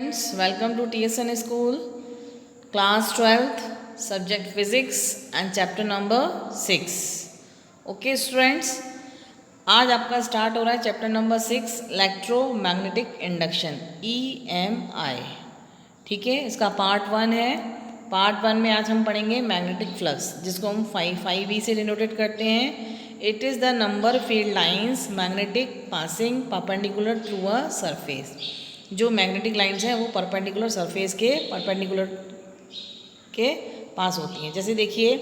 Friends, welcome to TSN School, class 12th, subject physics and chapter number 6. Okay students, आज आपका start हो रहा है chapter number 6 electromagnetic induction EMI. ठीक है, इसका पार्ट 1 है. पार्ट 1 में आज हम पढ़ेंगे मैग्नेटिक फ्लक्स, जिसको हम 5e से डिनोटेड करते हैं. It is the number field lines magnetic passing perpendicular through a surface. जो मैग्नेटिक लाइंस हैं वो परपेंडिकुलर सरफेस के परपेंडिकुलर के पास होती हैं. जैसे देखिए,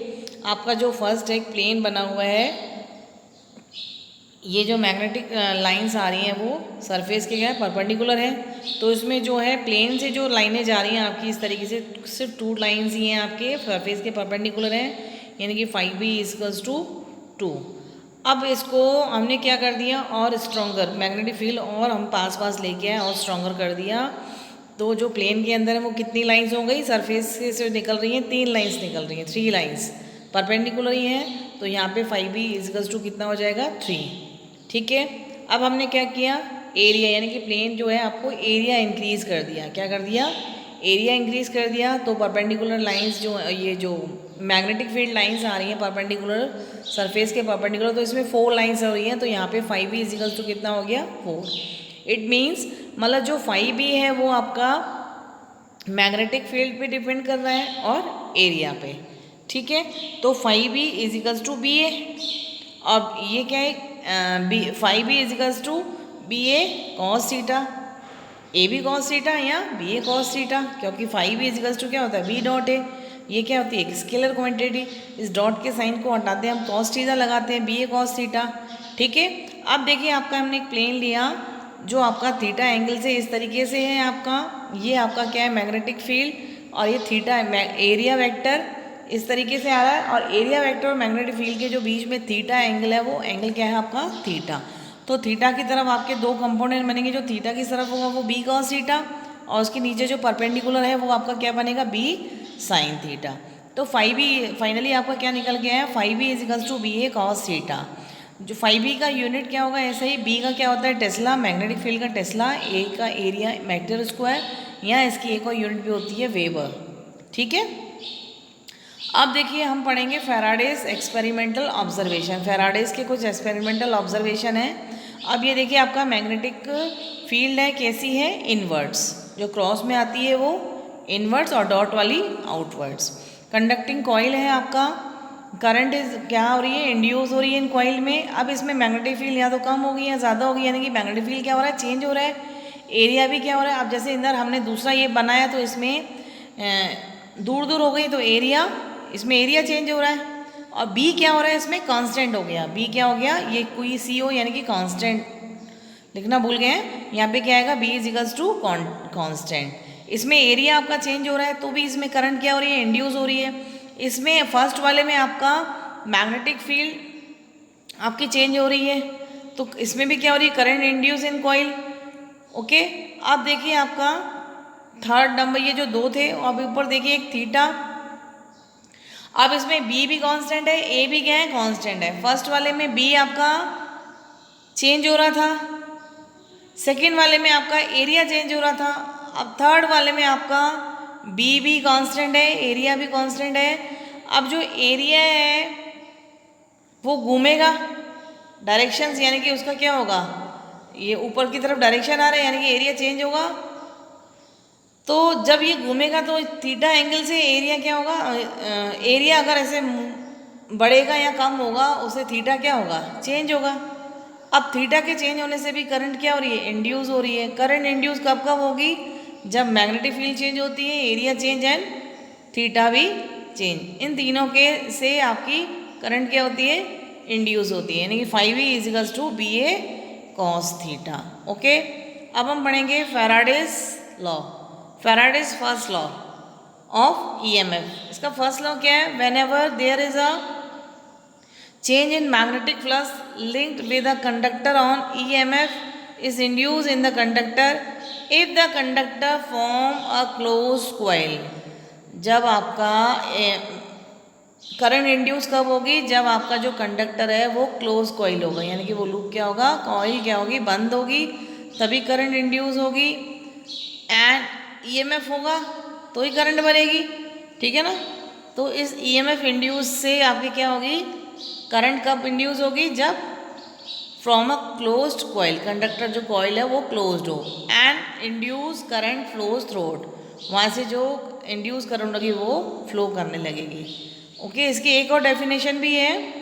आपका जो फर्स्ट एक प्लेन बना हुआ है, ये जो मैग्नेटिक लाइंस आ रही हैं वो सरफेस के क्या है, परपेंडिकुलर है. तो इसमें जो है प्लेन से जो लाइनें जा रही हैं आपकी इस तरीके से, सिर्फ 2 लाइन्स ही हैं आपके सरफेस के परपेंडिकुलर हैं, यानी कि 5b = 2. अब इसको हमने क्या कर दिया, और स्ट्रॉन्गर मैग्नेटिक फील्ड और हम पास लेके आए और स्ट्रॉन्गर कर दिया. तो जो प्लेन के अंदर है वो कितनी लाइंस हो गई, सरफेस से निकल रही हैं 3 लाइंस निकल रही हैं, 3 लाइंस परपेंडिकुलर ही हैं. तो यहाँ पे 5b = कितना हो जाएगा, 3. ठीक है. अब हमने क्या किया, एरिया यानी कि प्लेन जो है आपको एरिया इंक्रीज़ कर दिया. क्या कर दिया, एरिया इंक्रीज़ कर दिया. तो परपेंडिकुलर लाइंस जो ये जो मैग्नेटिक फील्ड लाइंस आ रही हैं परपेंडिकुलर सरफेस के परपेंडिकुलर, तो इसमें 4 लाइंस हो रही हैं. तो यहाँ पे 5b = कितना हो गया, 4. इट मीन्स मतलब जो 5b है वो आपका मैग्नेटिक फील्ड पे डिपेंड कर रहा है और एरिया पे. ठीक है. तो 5b = ba. अब ये क्या है, 5b = ba cos theta, a b cos theta या बी ए कॉस थीटा, क्योंकि 5b = क्या होता है, बी डॉट है. ये क्या होती है, एक स्केलर क्वांटिटी. इस डॉट के साइन को हटाते हैं हम, कॉस थीटा लगाते हैं, बी ए कॉस थीटा. ठीक है. अब देखिए, आपका हमने एक प्लेन लिया जो आपका थीटा एंगल से इस तरीके से है. आपका ये आपका क्या है, मैग्नेटिक फील्ड, और ये थीटा एरिया वेक्टर इस तरीके से आ रहा है. और एरिया वेक्टर और मैग्नेटिक फील्ड के जो बीच में थीटा एंगल है, वो एंगल क्या है आपका, थीटा. तो थीटा की तरफ आपके 2 कंपोनेंट बनेंगे. जो थीटा की तरफ होगा वो बी कॉस थीटा, और उसके नीचे जो परपेंडिकुलर है वो आपका क्या बनेगा, बी साइन थीटा. तो 5b फाइनली आपका क्या निकल गया है, 5b = ba cos थीटा. जो 5b का यूनिट क्या होगा, ऐसे ही b का क्या होता है, टेस्ला, मैग्नेटिक फील्ड का टेस्ला, a का एरिया मीटर स्क्वायर, या इसकी एक और यूनिट भी होती है वेबर. ठीक है. अब देखिए, हम पढ़ेंगे फेराडेज एक्सपेरिमेंटल ऑब्जर्वेशन. फेराडेज के कुछ एक्सपेरिमेंटल ऑब्जर्वेशन है. अब ये देखिए, आपका मैग्नेटिक फील्ड है, कैसी है, इनवर्ड्स. जो क्रॉस में आती है वो इनवर्ड्स और डॉट वाली आउटवर्ड्स. कंडक्टिंग कॉइल है आपका, करंट क्या हो रही है, इंड्यूस हो रही है इन कॉइल में. अब इसमें मैग्नेटिक फील्ड या तो कम होगी या ज़्यादा होगी, यानी कि मैग्नेटिक फील्ड क्या हो रहा है, चेंज हो रहा है. एरिया भी क्या हो रहा है. अब जैसे इधर हमने दूसरा ये बनाया तो इसमें दूर दूर हो गई, तो एरिया, इसमें एरिया चेंज हो रहा है. और बी क्या हो रहा है, इसमें कांस्टेंट हो गया. बी क्या हो गया, ये कोई CO यानी कि कांस्टेंट लिखना भूल गए हैं. यहाँ पे क्या आएगा, बी = कांस्टेंट. इसमें एरिया आपका चेंज हो रहा है, तो भी इसमें करंट क्या हो रही है, इंड्यूस हो रही है. इसमें फर्स्ट वाले में आपका मैग्नेटिक फील्ड आपकी चेंज हो रही है, तो इसमें भी क्या हो रही है, current induce in coil. Okay. अब देखिए, आपका थर्ड नंबर, ये जो 2 थे, अब ऊपर देखिए एक थीटा. अब इसमें बी भी कांस्टेंट है, ए भी क्या है, कांस्टेंट है. फर्स्ट वाले में बी आपका चेंज हो रहा था, सेकेंड वाले में आपका एरिया चेंज हो रहा था. अब थर्ड वाले में आपका बी भी कांस्टेंट है, एरिया भी कांस्टेंट है. अब जो एरिया है वो घूमेगा डायरेक्शंस, यानी कि उसका क्या होगा, ये ऊपर की तरफ डायरेक्शन आ रहा है, यानी कि एरिया चेंज होगा. तो जब ये घूमेगा तो थीटा एंगल से एरिया क्या होगा, एरिया अगर ऐसे बढ़ेगा या कम होगा, उसे थीटा क्या होगा, चेंज होगा. अब थीटा के चेंज होने से भी करंट क्या हो रही है, इंड्यूस हो रही है. करंट इंड्यूस कब कब होगी, जब मैग्नेटिक फील्ड चेंज होती है, एरिया चेंज एंड थीटा भी चेंज. इन तीनों के से आपकी करंट क्या होती है, इंड्यूस होती है. यानी कि 5b = ba cos theta. Okay. अब हम पढ़ेंगे Faraday's law. Faraday's first law of EMF. इसका फर्स्ट लॉ क्या है, whenever there is a change in magnetic flux linked with a conductor on EMF is induced in the conductor if the conductor form a closed coil. जब आपका current induce कब होगी, जब आपका जो conductor है वो क्लोज कॉइल होगा, यानी कि वो लूप क्या होगा, कॉइल क्या होगी, बंद होगी, तभी करंट इंड्यूस होगी. एंड ईएमएफ होगा तो ही करंट बनेगी, ठीक है ना। तो इस ईएमएफ इंड्यूस से आपकी क्या होगी, करंट कब इंड्यूस होगी, जब from a closed coil, conductor जो कॉइल है वो क्लोज्ड हो, and induce current flows through it, वहाँ से जो इंड्यूस करंट होगी वो फ्लो करने लगेगी। ओके, इसकी एक और डेफिनेशन भी है।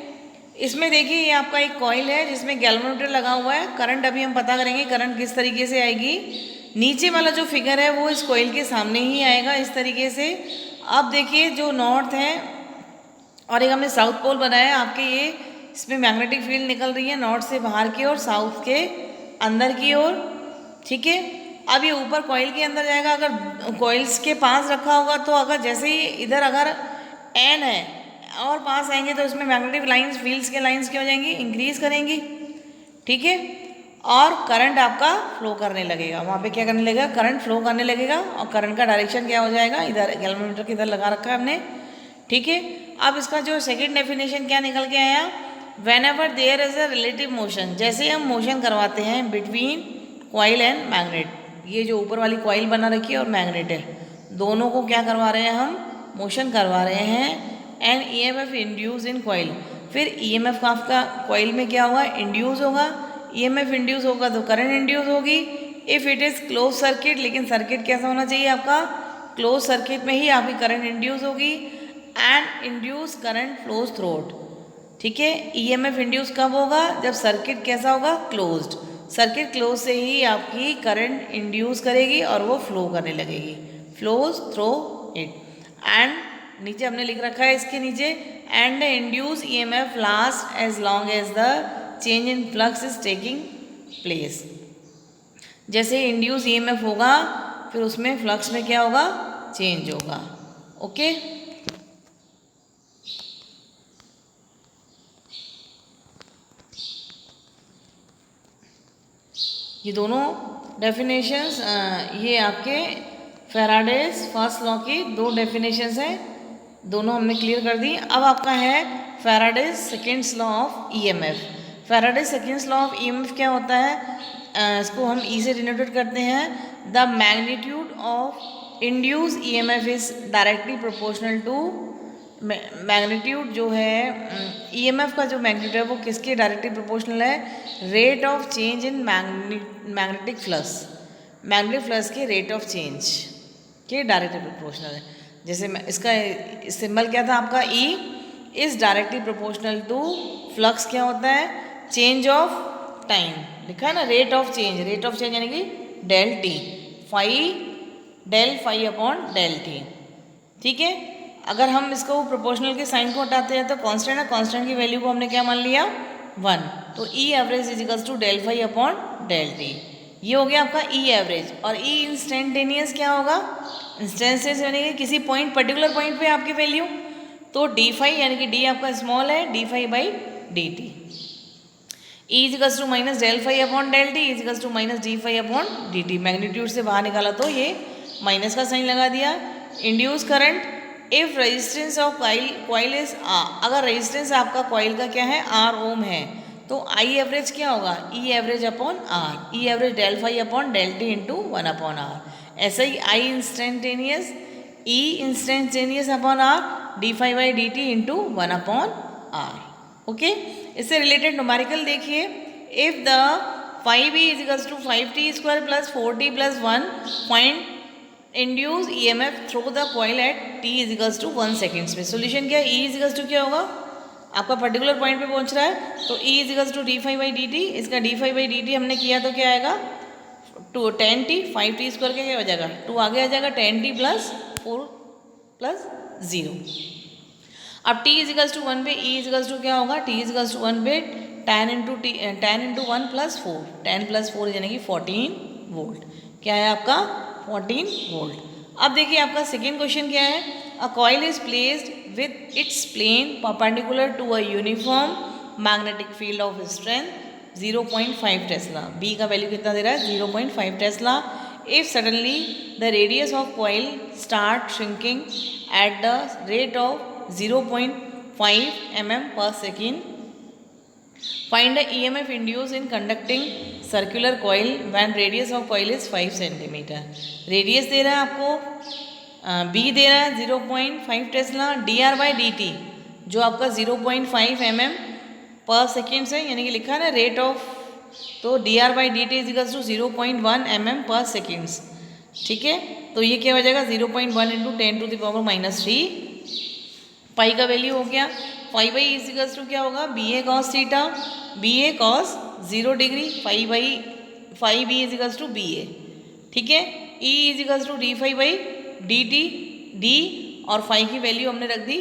इसमें देखिए ये आपका एक कॉइल है जिसमें गैल्वेनोमीटर लगा हुआ है, करंट अभी हम पता करेंगे करंट किस तरीके से आएगी। नीचे वाला जो फिगर है वो इस कॉइल के सामने ही आएगा इस तरीके से। अब देखिए जो नॉर्थ है और एक हमने साउथ पोल बनाया है आपके, ये इसमें मैग्नेटिक फील्ड निकल रही है नॉर्थ से बाहर की ओर, साउथ के अंदर की ओर, ठीक है। अब ये ऊपर कॉइल के अंदर जाएगा, अगर कॉइल्स के पास रखा होगा तो अगर जैसे ही इधर अगर एन है और पास आएंगे तो इसमें मैग्नेटिक लाइंस, फील्ड्स के लाइंस क्या हो जाएंगी, इंक्रीज करेंगी, ठीक है। और करंट आपका फ्लो करने लगेगा, वहाँ पे क्या करने लगेगा, करंट फ्लो करने लगेगा। और करंट का डायरेक्शन क्या हो जाएगा, इधर गैल्वेनोमीटर के इधर लगा रखा है हमने, ठीक है। अब इसका जो सेकंड डेफिनेशन क्या निकल के आया, whenever there is a relative motion, जैसे हम मोशन करवाते हैं बिटवीन कॉइल एंड मैग्नेट, ये जो ऊपर वाली कॉइल बना रखी है और मैग्नेट है, दोनों को क्या करवा रहे हैं हम, मोशन करवा रहे हैं। And EMF induce in coil, फिर ईएमएफ का आपका कॉइल में क्या होगा, इंड्यूस होगा। ईएमएफ इंड्यूस होगा तो करंट इंड्यूस होगी। If it is close circuit, लेकिन सर्किट कैसा होना चाहिए आपका, क्लोज सर्किट में ही आपकी करंट इंड्यूस होगी। And induce current flows through it, ठीक है। ईएमएफ इंड्यूस कब होगा, जब सर्किट कैसा होगा, क्लोज्ड। सर्किट क्लोज से ही आपकी करंट इंड्यूस करेगी और वो फ्लो करने लगेगी, फ्लोज थ्रू इट। एंड नीचे हमने लिख रखा है इसके नीचे, and the induce EMF last as long as the change in flux is taking place. जैसे इंड्यूस ईएमएफ होगा फिर उसमें फ्लक्स में क्या होगा, चेंज होगा। ओके, ये दोनों डेफिनेशंस ये आपके फैराडेज फर्स्ट लॉ की दो डेफिनेशंस हैं, दोनों हमने क्लियर कर दी। अब आपका है Faraday's seconds law of EMF. Faraday's seconds law of EMF क्या होता है, इसको हम ई से डिनोटेड करते हैं, the magnitude of induce EMF is directly proportional to, magnitude जो है ईएमएफ का जो मैग्नीट्यूड है वो किसके डायरेक्टली प्रोपोर्शनल है, rate of change in magnetic flux, magnetic flux के रेट ऑफ चेंज के डायरेक्टली प्रोपोर्शनल है। जैसे इसका सिंबल क्या था आपका, E is directly proportional to flux क्या होता है, चेंज ऑफ टाइम, लिखा है ना, rate of change, rate of change यानी कि del T, del phi upon del T, ठीक है। अगर हम इसको प्रोपोर्शनल के साइन को हटाते हैं तो कांस्टेंट है, कांस्टेंट की वैल्यू को हमने क्या मान लिया 1, तो E average is equals to del phi upon del T, ये हो गया आपका ई एवरेज। और ई इंस्टेंटेनियस क्या होगा, इंस्टेंटेनियस यानी कि किसी पॉइंट पर्टिकुलर पॉइंट पे आपकी वैल्यू, तो डी फाई यानी कि डी आपका स्मॉल है, D phi by D T, E is equals to minus del phi upon del T is equals to minus D phi upon D T, magnitude से बाहर निकाला तो ये माइनस का साइन लगा दिया। Induce current if resistance of coil is R, अगर resistance आपका कॉइल का क्या है आर ओम है तो आई एवरेज क्या होगा, E average upon R, E average del phi upon del T into 1 upon R. ऐसा ही I instantaneous, E instantaneous upon R, D phi by D T into 1 upon R. Okay, इससे related numerical देखिए, if the 5e is equals to 5t square plus 4t plus 1 point induce EMF through the coil at t is equals to 1 seconds में, solution क्या है, e is equals to क्या होगा, आपका particular point पे पहुंच रहा है तो e is equals to D phi by D T, इसका D phi by D T हमने किया तो क्या आएगा 10t, 5t स्क्वायर क्या हो जाएगा 2 आगे आ जाएगा 10t प्लस 4 प्लस 0। अब t इज इक्वल्स टू 1 पे e इज इक्वल्स टू क्या होगा, t इज इक्वल्स टू 1 पे 10 इंटू 1 प्लस 4, 10 प्लस 4 यानी कि 14 वोल्ट, क्या है आपका 14 वोल्ट। अब देखिए आपका सेकेंड क्वेश्चन क्या है, a coil is placed with its plane perpendicular to a uniform magnetic field of strength 0.5 tesla, B का वैल्यू कितना दे रहा है 0.5 tesla. If suddenly the radius of coil start shrinking at the rate of 0.5 mm per second, find the EMF induce in conducting circular coil when radius of coil is 5 centimetre. Radius दे रहा है आपको, B दे रहा है 0.5 Tesla, dr/dt जो आपका 0.5 mm पर second है, यानी कि लिखा है ना रेट ऑफ, तो dr/dt is equals to 0.1 mm per seconds. ठीक है, तो ये क्या हो जाएगा 0.1 इंटू 10⁻³ पाई का वैल्यू हो गया। Phi by is equals to क्या होगा BA cos theta, BA cos 0 degree, 5 B is equals to BA। ठीक है, E is equals to d∅/dt, D और फाइव की वैल्यू हमने रख दी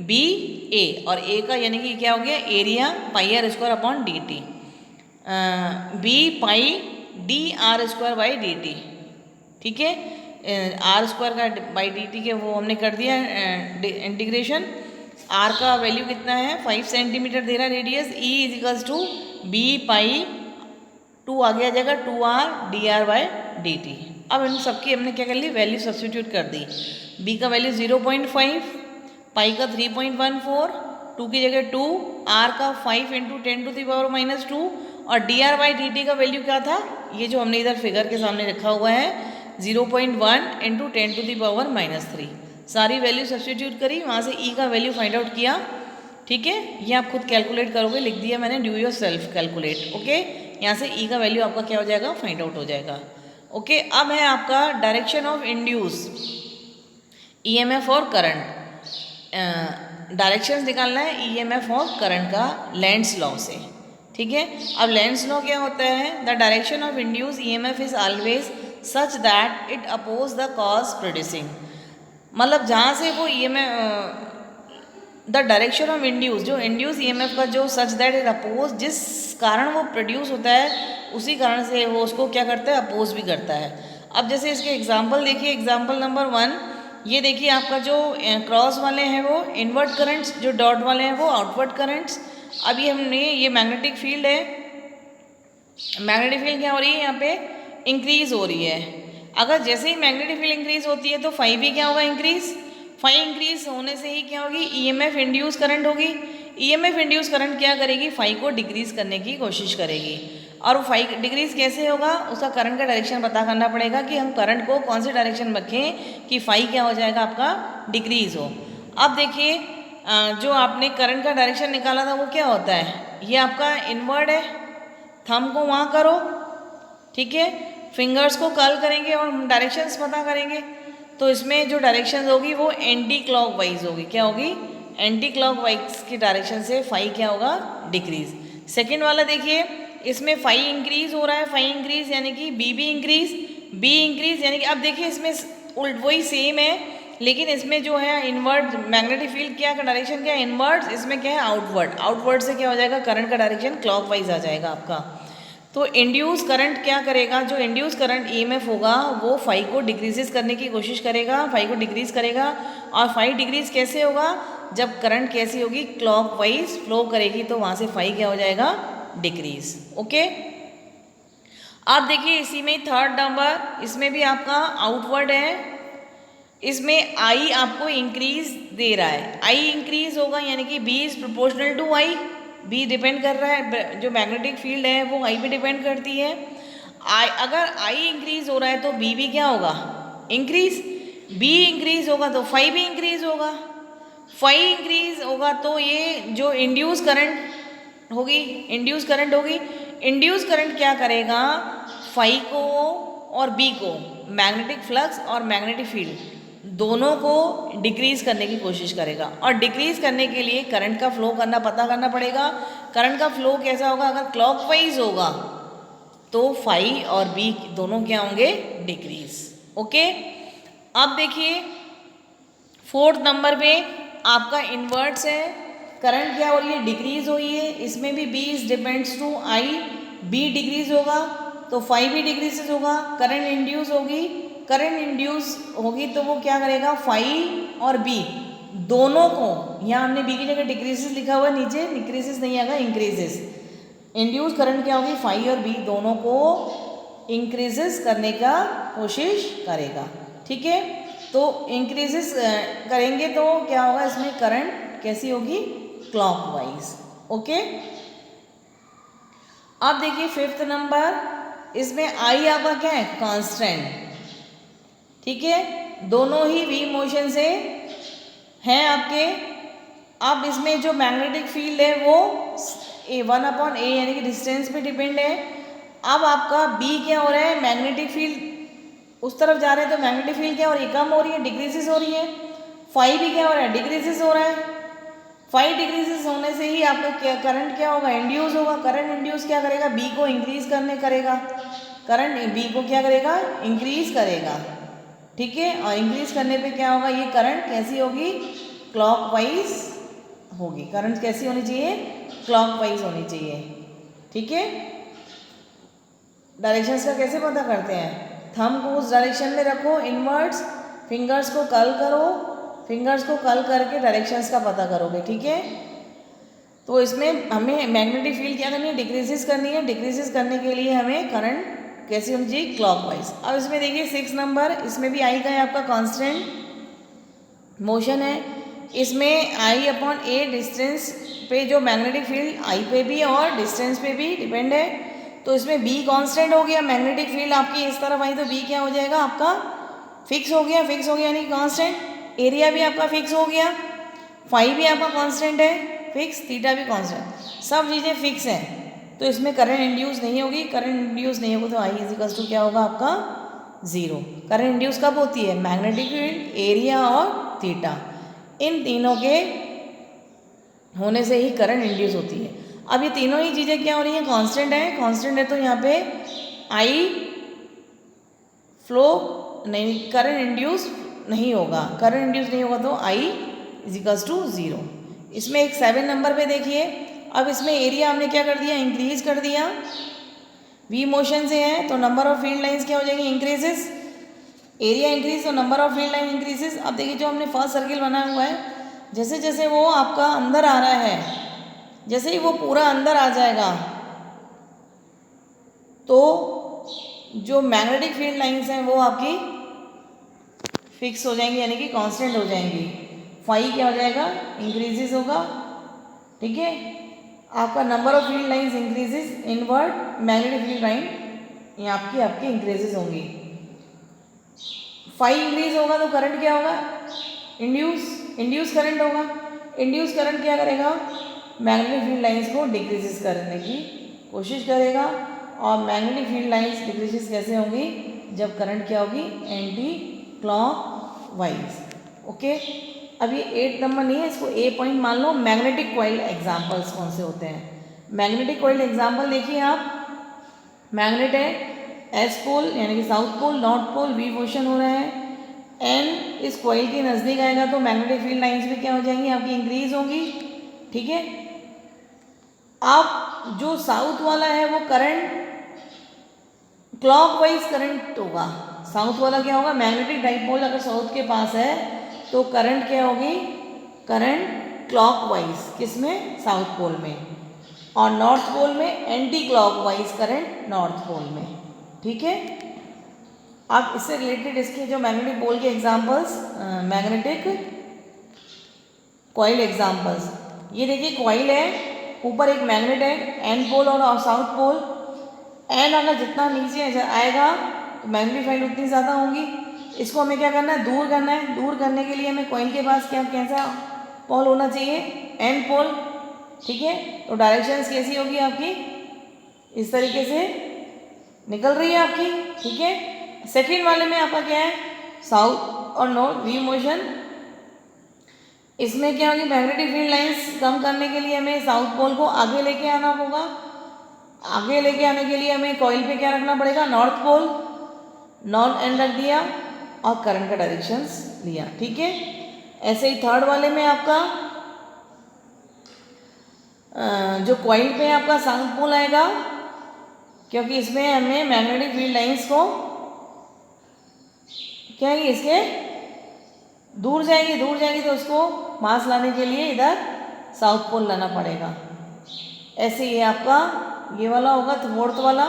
BA, और A का यानी कि क्या हो गया एरिया πr²/dt, B पाई dr²/dt। ठीक है, r² का बाई dt के वो हमने कर दिया इंटीग्रेशन। r का वैल्यू कितना है 5 सेंटीमीटर दे रहा radius, E is equals to B pi 2 आगे आ जाएगा 2r dr/dt। अब इन सबकी हमने क्या कर ली वैल्यू सब्स्टिट्यूट कर दी। B का वैल्यू 0.5, पाई का 3.14, 2 की जगह 2, r का 5 इंटू 10⁻², और dr/dt का वैल्यू क्या था, ये जो हमने इधर फिगर के सामने रखा हुआ है 0.1 इंटू 10⁻³ सारी वैल्यू सब्स्टिट्यूट करी, वहाँ से E का वैल्यू फाइंड आउट किया। ठीक है, ये आप खुद कैलकुलेट करोगे, लिख दिया मैंने, do your self calculate. Okay, यहाँ से E का वैल्यू आपका क्या हो जाएगा फाइंड आउट हो जाएगा। ओके, अब है आपका डायरेक्शन ऑफ इंड्यूस EMF और करंट। डायरेक्शंस निकालना है EMF और करंट का लेंस लॉ से। ठीक है, अब लेंस लॉ क्या होता है, the direction of induce EMF is always such that it oppose the cause producing. मतलब जहाँ से वो द डायरेक्शन ऑफ इंड्यूस, जो इंड्यूस EMF का जो सच दैट इट अपोज, जिस कारण वो प्रोड्यूस होता है उसी कारण से वो उसको क्या करता है अपोज भी करता है। अब जैसे इसके एग्जाम्पल देखिए, एग्जाम्पल नंबर 1, ये देखिए आपका जो क्रॉस वाले हैं वो इनवर्ट करंट्स, जो डॉट वाले हैं वो आउटवर्ड करंट्स। अब ये हमने ये मैग्नेटिक फील्ड है, मैग्नेटिक फील्ड क्या हो रही है यहाँ पे इंक्रीज हो रही है। अगर जैसे ही मैग्नेटिक फील्ड इंक्रीज होती है तो फाइव भी क्या होगा इंक्रीज, फाइव इंक्रीज होने से ही क्या होगी EMF इंड्यूस करंट होगी। EMF इंड्यूस करंट क्या करेगी, फाइव को डिक्रीज करने की कोशिश करेगी। और वो फाइव डिक्रीज कैसे होगा, उसका करंट का डायरेक्शन पता करना पड़ेगा कि हम करंट को कौन से डायरेक्शन में रखें कि फाइव क्या हो जाएगा आपका डिक्रीज हो। अब देखिए जो आपने करंट का डायरेक्शन निकाला था वो क्या होता है, ये आपका इनवर्ड है, थंब को वहाँ करो, ठीक है, फिंगर्स को कर्ल करेंगे और हम डायरेक्शंस पता करेंगे। तो इसमें जो डायरेक्शंस होगी वो एंटी क्लॉकवाइज होगी। क्या होगी, एंटी क्लॉकवाइज की डायरेक्शन से फाइव क्या होगा डिक्रीज। सेकंड वाला देखिए, इसमें फाइव इंक्रीज हो रहा है, फाइव इंक्रीज यानी कि बी भी इंक्रीज, बी इंक्रीज यानी कि अब देखिए इसमें उल्ट वही सेम है, लेकिन इसमें जो है इनवर्ड मैग्नेटिक फील्ड क्या का डायरेक्शन क्या है इनवर्ड, इसमें क्या है आउटवर्ड। आउटवर्ड से क्या हो जाएगा करंट का डायरेक्शन क्लॉकवाइज आ जाएगा आपका। तो इंड्यूस करंट क्या करेगा, जो इंड्यूस करंट EMF होगा वो फाइव को डिक्रीजेस करने की कोशिश करेगा, फाइव को डिक्रीज करेगा। और फाइव डिक्रीज कैसे होगा, जब करंट कैसी होगी क्लॉकवाइज फ्लो करेगी, तो वहाँ से फाइव क्या हो जाएगा डिक्रीज। ओके, अब देखिए इसी में थर्ड नंबर, इसमें भी आपका आउटवर्ड है, इसमें I आपको इंक्रीज दे रहा है, I इंक्रीज होगा यानी कि B is proportional to I, B depend कर रहा है, जो मैग्नेटिक फील्ड है वो I पे डिपेंड करती है। अगर I इंक्रीज हो रहा है तो B भी क्या होगा इंक्रीज, B इंक्रीज होगा तो फाइव भी इंक्रीज होगा, फाइव इंक्रीज होगा तो ये जो इंड्यूस करंट होगी, इंड्यूस करंट होगी, इंड्यूस करंट क्या करेगा फाइव को और B को, मैग्नेटिक फ्लक्स और मैग्नेटिक फील्ड दोनों को डिक्रीज करने की कोशिश करेगा। और डिक्रीज करने के लिए करंट का फ्लो पता करना पड़ेगा। करंट का फ्लो कैसा होगा, अगर क्लॉकवाइज होगा तो फाइव और बी दोनों क्या होंगे डिक्रीज। ओके, अब देखिए फोर्थ नंबर पे आपका इनवर्ट्स है, करंट क्या हो रही है डिक्रीज हुई है, इसमें भी B is depends to I, B decrease होगा तो फाइव भी डिक्रीज होगा, करंट इंड्यूस होगी, करंट इंड्यूस होगी तो वो क्या करेगा फाइव और बी दोनों को, यहाँ हमने बी की जगह डिक्रीजेस लिखा हुआ है, नीचे डिक्रीजेस नहीं आएगा इंक्रीजेस। इंड्यूस करंट क्या होगी फाइव और बी दोनों को इंक्रीजेस करने का कोशिश करेगा। ठीक है, तो इंक्रीजेस करेंगे तो क्या होगा इसमें करंट कैसी होगी क्लॉकवाइज। ओके, अब देखिए 5th नंबर, इसमें आई आपका क्या है, कांस्टेंट, ठीक है, दोनों ही वी मोशन से हैं आपके। अब इसमें जो मैग्नेटिक फील्ड है वो A1/A यानी कि डिस्टेंस पे डिपेंड है। अब आपका बी क्या हो रहा है, मैग्नेटिक फील्ड उस तरफ जा रहे हैं तो मैग्नेटिक फील्ड क्या हो रही है, कम हो रही है, डिक्रीजेस हो रही है। फाइव भी क्या हो रहा है, डिक्रीजेस हो रहा है। 5 डिक्रीजेस होने से ही आपका क्या करंट क्या होगा, इंड्यूस होगा। करंट इंड्यूस क्या करेगा, बी को इंक्रीज करने करेगा, करंट बी को क्या करेगा, इंक्रीज करेगा, ठीक है। और इंक्रीज करने पे क्या होगा, ये करंट कैसी होगी, क्लॉकवाइज होगी। करंट कैसी होनी चाहिए, क्लॉकवाइज होनी चाहिए, ठीक है। डायरेक्शंस का कैसे पता करते हैं, थंब को उस डायरेक्शन में रखो इनवर्ड्स, फिंगर्स को कर्ल करो, फिंगर्स को कर्ल करके डायरेक्शंस का पता करोगे, ठीक है। तो इसमें हमें मैग्नेटिक फील्ड क्या करनी है, डिक्रीजेस करनी है। डिक्रीजेस करने के लिए हमें करंट कैसी होनी चाहिए, क्लॉकवाइज। अब इसमें देखिए 6 नंबर, इसमें भी आई का है आपका कांस्टेंट मोशन है। इसमें I/A डिस्टेंस पे जो मैग्नेटिक फील्ड आई पे भी और डिस्टेंस पे भी डिपेंड है। तो इसमें बी कांस्टेंट हो गया, मैग्नेटिक फील्ड आपकी इस तरफ आई तो बी क्या हो जाएगा आपका, फिक्स हो गया। फिक्स हो गया यानी कांस्टेंट। एरिया भी आपका फिक्स हो गया, फाई भी आपका कांस्टेंट है फिक्स, थीटा भी कांस्टेंट, सब चीज़ें फिक्स हैं। तो इसमें करंट इंड्यूस नहीं होगी। करंट इंड्यूस नहीं होगा तो आई इज टू क्या होगा आपका, 0। करंट इंड्यूस कब होती है, मैग्नेटिक फील्ड, एरिया और थीटा, इन तीनों के होने से ही करंट इंड्यूस होती है। अब ये तीनों ही चीज़ें क्या हो रही हैं, कांस्टेंट है। कांस्टेंट है तो यहाँ पे आई फ्लो नहीं, करंट इंड्यूस नहीं होगा। करंट इंड्यूस नहीं होगा तो आई इज टू 0। इसमें एक 7 नंबर पे देखिए, अब इसमें एरिया हमने क्या कर दिया, इंक्रीज कर दिया। वी मोशन से है तो नंबर ऑफ फील्ड लाइंस क्या हो जाएंगी, इंक्रीजेस। एरिया इंक्रीज तो number of field line increases. अब देखिए जो हमने फर्स्ट सर्किल बनाया हुआ है, जैसे जैसे वो आपका अंदर आ रहा है, जैसे ही वो पूरा अंदर आ जाएगा तो जो मैग्नेटिक फील्ड लाइंस हैं वो आपकी फिक्स हो जाएंगी यानी कि कांस्टेंट हो जाएंगी। फाई क्या हो जाएगा, इंक्रीजेस होगा, ठीक है। आपका number of field lines increases, inward magnetic field line ये आपकी इंक्रीजेस होंगी। फाई इंक्रीज होगा तो करंट क्या होगा, इंड्यूस करंट होगा। इंड्यूस करंट क्या करेगा, मैग्नेटिक फील्ड लाइंस को डिक्रीजेस करने की कोशिश करेगा। और मैग्नेटिक फील्ड लाइंस डिक्रीजेस कैसे होंगी, जब करंट क्या होगी, एंटी क्लॉकवाइज। ओके, अब ये 8 नंबर नहीं है, इसको ए पॉइंट मान लो। मैग्नेटिक कॉइल एग्जांपल्स कौन से होते हैं, मैग्नेटिक कॉइल एग्जांपल देखिए आप। मैग्नेट है, एस पोल यानी कि साउथ पोल, नॉर्थ पोल, वी मोशन हो रहा है। एन इस कॉइल के नज़दीक आएगा तो मैग्नेटिक फील्ड लाइंस भी क्या हो जाएंगी, आपकी इंक्रीज होंगी, ठीक है। अब जो साउथ वाला है वो करंट क्लॉकवाइज करंट होगा। साउथ वाला क्या होगा, मैग्नेटिक डाइपोल अगर साउथ के पास है तो करंट क्या होगी, करंट क्लॉकवाइज, किसमें, साउथ पोल में। और नॉर्थ पोल में anti clockwise current north pole में, ठीक है। अब इससे रिलेटेड इसके जो मैग्नेटिक पोल के एग्जांपल्स, मैग्नेटिक कॉइल एग्जांपल्स, ये देखिए कॉइल है, ऊपर एक मैग्नेट है, एन पोल और साउथ पोल। एन अगर जितना नीचे आएगा तो मैग्नेटिक फील्ड उतनी ज़्यादा होगी। इसको हमें क्या करना है, दूर करना है। दूर करने के लिए हमें कॉइल के पास क्या कैसा पोल होना चाहिए, एन पोल, ठीक है। तो डायरेक्शंस कैसी होगी आपकी, इस तरीके से निकल रही है आपकी, ठीक है। सेकेंड वाले में आपका क्या है, साउथ और नॉर्थ वी मोशन। इसमें क्या होगी, मैग्नेटिक फील्ड लाइंस कम करने के लिए हमें साउथ पोल को आगे लेके आना होगा। आगे लेके आने के लिए हमें कॉइल पे क्या रखना पड़ेगा, नॉर्थ पोल, नॉर्थ एंड रख दिया और करंट का डायरेक्शंस लिया, ठीक है। ऐसे ही थर्ड वाले में आपका जो कॉइल पे आपका साउथ पोल आएगा, क्योंकि इसमें हमें मैग्नेटिक फील्ड लाइंस को क्या है, इसके दूर जाएगी तो उसको पास लाने के लिए इधर साउथ पोल लाना पड़ेगा। ऐसे ही आपका ये वाला होगा, फोर्थ वाला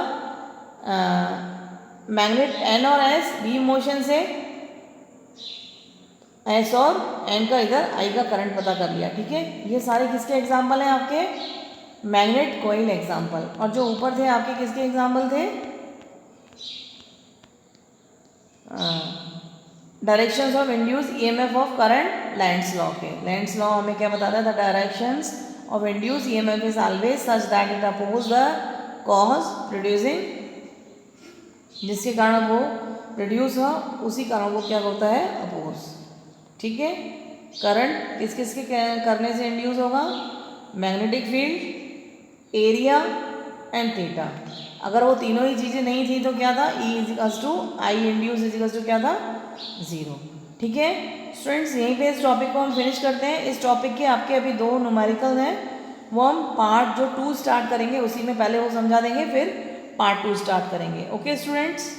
मैग्नेट एन और एस बी मोशन से एस और एन का इधर आई का करंट पता कर लिया, ठीक है। ये सारे किसके एग्जाम्पल हैं आपके, मैग्नेट कॉइल एग्जाम्पल। और जो ऊपर थे आपके किसके एग्जाम्पल थे? Directions of induce EMF of current Lenz law के। लेंस लॉ हमें क्या बताता है? The directions of induce EMF is always such that it oppose the cause producing, जिसके कारण वो प्रोड्यूस हो उसी कारण वो क्या होता है? अपोज। ठीक है, करंट किस किस के करने से इंड्यूस होगा? Magnetic field, area and theta. अगर वो तीनों ही चीज़ें नहीं थी तो क्या था? E equals to I induce equals to क्या था? 0। ठीक है स्टूडेंट्स, यहीं पे इस टॉपिक को हम फिनिश करते हैं। इस टॉपिक के आपके अभी 2 न्यूमेरिकल हैं, वो हम पार्ट जो 2 स्टार्ट करेंगे उसी में पहले वो समझा देंगे, फिर पार्ट 2 स्टार्ट करेंगे। Okay students.